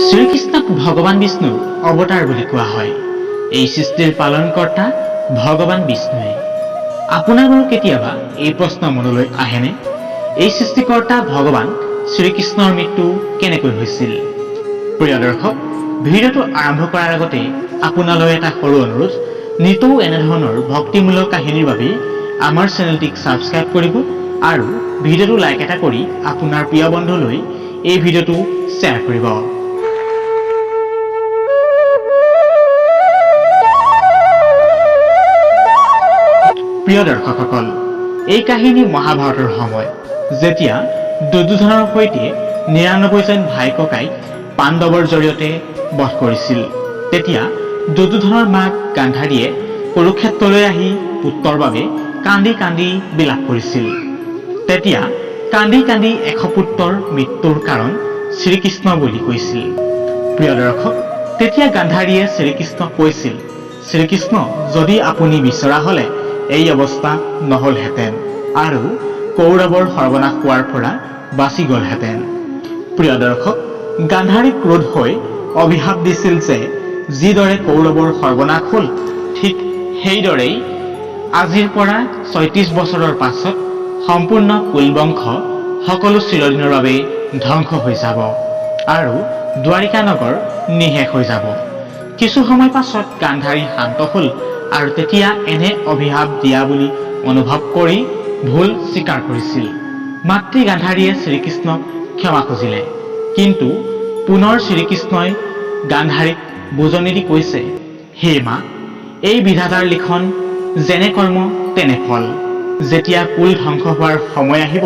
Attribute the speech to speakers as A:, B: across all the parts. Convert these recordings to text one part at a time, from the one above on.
A: শ্ৰীকৃষ্ণক ভগৱান বিষ্ণুৰ অৱতাৰ বুলি কোৱা হয়। এই সৃষ্টিৰ পালনকৰ্তা ভগৱান বিষ্ণুৱে। আপোনাৰ বাৰু কেতিয়াবা এই প্ৰশ্ন মনলৈ আহেনে, এই সৃষ্টিকৰ্তা ভগৱান শ্ৰীকৃষ্ণৰ মৃত্যু কেনেকৈ হৈছিল? প্ৰিয় দৰ্শক, ভিডিঅ'টো আৰম্ভ কৰাৰ আগতে আপোনালৈ এটা সৰু অনুৰোধ, নিতৌ এনেধৰণৰ ভক্তিমূলক কাহিনীৰ বাবে আমাৰ চেনেলটিক ছাবস্ক্ৰাইব কৰিব আৰু ভিডিঅ'টো লাইক এটা কৰি আপোনাৰ প্ৰিয় বন্ধুলৈ এই ভিডিঅ'টো শ্বেয়াৰ কৰিব। প্ৰিয় দৰ্শকসকল, এই কাহিনী মহাভাৰতৰ সময়, যেতিয়া দুৰ্যোধনৰ সৈতে ৯৯ জন ভাই ককাইক পাণ্ডৱৰ জৰিয়তে বধ কৰিছিল। তেতিয়া দুৰ্যোধনৰ মাক গান্ধাৰীয়ে কুৰুক্ষেত্ৰলৈ আহি পুত্ৰৰ বাবে কান্দি কান্দি বিলাপ কৰিছিল। তেতিয়া কান্দি কান্দি ১০০ পুত্ৰৰ মৃত্যুৰ কাৰণ শ্ৰীকৃষ্ণ বুলি কৈছিল। প্ৰিয় দৰ্শক, তেতিয়া গান্ধাৰীয়ে শ্ৰীকৃষ্ণক কৈছিল, শ্ৰীকৃষ্ণ, যদি আপুনি বিচৰা হলে এই অৱস্থা নহলহেঁতেন আৰু কৌৰৱৰ সৰ্বনাশ হোৱাৰ পৰা বাচি গলহেঁতেন। প্ৰিয় দৰ্শক, গান্ধাৰী ক্ৰোধ হৈ অভিশাপ দিছিল যে যিদৰে কৌৰৱৰ সৰ্বনাশ হল, ঠিক সেইদৰেই আজিৰ পৰা ৩৬ বছৰৰ পাছত সম্পূৰ্ণ কুলবংশ সকলো চিৰদিনৰ বাবে ধ্বংস হৈ যাব আৰু দ্বাৰিকা নগৰ নিঃশেষ হৈ যাব। কিছু সময় পাছত গান্ধাৰী শান্ত হল আৰু তেতিয়া এনে অভিশাপ দিয়া বুলি অনুভৱ কৰি ভুল স্বীকাৰ কৰিছিল। মাতৃ গান্ধাৰীয়ে শ্ৰীকৃষ্ণক ক্ষমা খুজিলে, কিন্তু পুনৰ শ্ৰীকৃষ্ণই গান্ধাৰীক বুজনি দি কৈছে, হে মা, এই বিধাতাৰ লিখন, যেনে কৰ্ম তেনে ফল। যেতিয়া কুল ধ্বংস হোৱাৰ সময় আহিব,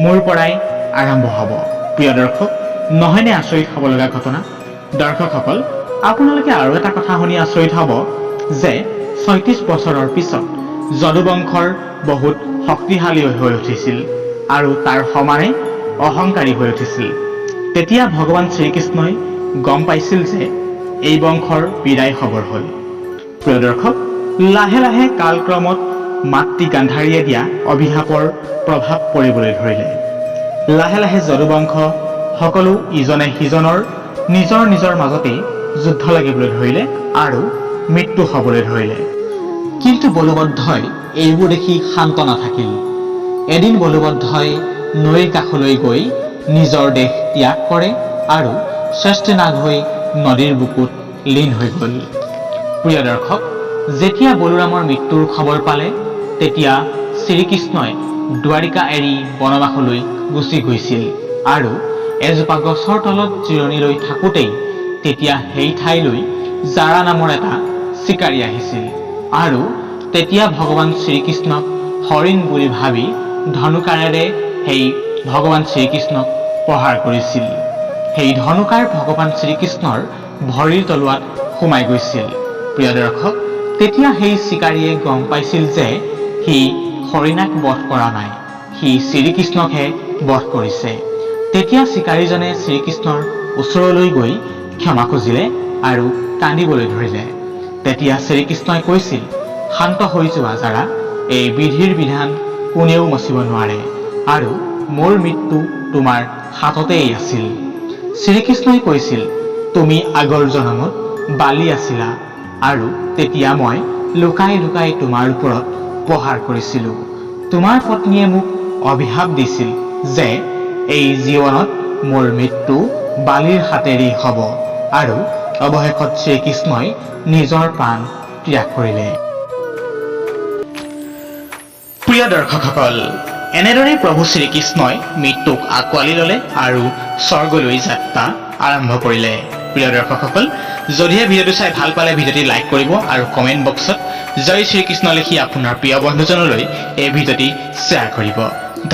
A: মোৰ পৰাই আৰম্ভ হ'ব। প্ৰিয় দৰ্শক, নহয়নে আচৰিত হ'ব লগা ঘটনা? দৰ্শকসকল, আপোনালোকে আৰু এটা কথা শুনি আচৰিত হ'ব যে ৩৬ বছৰৰ পিছত যদুবংশৰ বহুত শক্তিশালী হৈ উঠিছিল আৰু তাৰ সমানে অহংকাৰী হৈ উঠিছিল। তেতিয়া ভগৱান শ্ৰীকৃষ্ণই গম পাইছিল যে এই বংশৰ বিদায় খবৰ হ'ল। প্ৰিয় দৰ্শক, লাহে লাহে কালক্ৰমত মাতৃ গান্ধাৰীয়ে দিয়া অভিশাপৰ প্ৰভাৱ পৰিবলৈ ধৰিলে। লাহে লাহে যদুবংশ সকলো ইজনে সিজনৰ নিজৰ নিজৰ মাজতে যুদ্ধ লাগিবলৈ ধৰিলে আৰু মৃত্যু হ'বলৈ ধৰিলে। কিন্তু বলুবদ্ধই এইবোৰ দেখি শান্ত নাথাকিল। এদিন বলুবদ্ধই নৈৰ কাষলৈ গৈ নিজৰ দেহ ত্যাগ কৰে আৰু শ্ৰেষ্ঠ নাগ হৈ নদীৰ বুকুত লীন হৈ গ'ল। প্ৰিয় দৰ্শক, যেতিয়া বলোৰামৰ মৃত্যুৰ খবৰ পালে, তেতিয়া শ্ৰীকৃষ্ণই দ্বাৰিকা এৰি বনবাসলৈ গুচি গৈছিল আৰু এজোপা গছৰ তলত জিৰণি লৈ থাকোঁতেই তেতিয়া সেই ঠাইলৈ জাৰা নামৰ এটা চিকাৰী আহিছিল আৰু তেতিয়া ভগৱান শ্ৰীকৃষ্ণক হৰিণ বুলি ভাবি ধনুকাঁড়েৰে সেই ভগৱান শ্ৰীকৃষ্ণক প্ৰহাৰ কৰিছিল। সেই ধনুকাঁড় ভগৱান শ্ৰীকৃষ্ণৰ ভৰিৰ তলুৱাত সোমাই গৈছিল। প্ৰিয় দৰ্শক, তেতিয়া সেই চিকাৰীয়ে গম পাইছিল যে সি হৰিণাক বধ কৰা নাই, সি শ্ৰীকৃষ্ণকহে বধ কৰিছে। তেতিয়া চিকাৰীজনে শ্ৰীকৃষ্ণৰ ওচৰলৈ গৈ ক্ষমা খুজিলে আৰু কান্দিবলৈ ধৰিলে। তেতিয়া শ্ৰীকৃষ্ণই কৈছিল, শান্ত হৈ যোৱা জাৰা, এই বিধিৰ বিধান কোনেও মচিব নোৱাৰে আৰু মোৰ মৃত্যু তোমাৰ হাততেই আছিল। শ্ৰীকৃষ্ণই কৈছিল, তুমি আগৰ জনমত বালি আছিলা আৰু তেতিয়া মই লুকাই লুকাই তোমাৰ ওপৰত প্ৰহাৰ কৰিছিলো। তোমাৰ পত্নীয়ে মোক অভিশাপ দিছিল যে এই জীৱনত মোৰ মৃত্যু বালিৰ হাতেৰেই হ'ব আৰু অৱশেষত শ্ৰীকৃষ্ণই নিজৰ প্ৰাণ ত্যাগ কৰিলে। প্ৰিয় দৰ্শকসকল, এনেদৰে প্ৰভু শ্ৰীকৃষ্ণই মৃত্যুক আঁকোৱালি ল'লে আৰু স্বৰ্গলৈ যাত্ৰা আৰম্ভ কৰিলে। প্ৰিয় দৰ্শকসকল, যদিহে ভিডিঅ'টো চাই ভাল পালে ভিডিঅ'টি লাইক কৰিব আৰু কমেণ্ট বক্সত জয় শ্ৰীকৃষ্ণ লিখি আপোনাৰ প্ৰিয় বন্ধুজনলৈ এই ভিডিঅ'টি শ্বেয়াৰ কৰিব।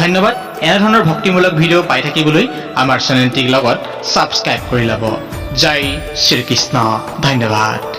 A: ধন্যবাদ। এনেধৰণৰ ভক্তিমূলক ভিডিঅ' পাই থাকিবলৈ আমাৰ চেনেলটিৰ লগত ছাবস্ক্ৰাইব কৰি ল'ব। জয় শ্ৰীকৃষ্ণ। ধন্যবাদ।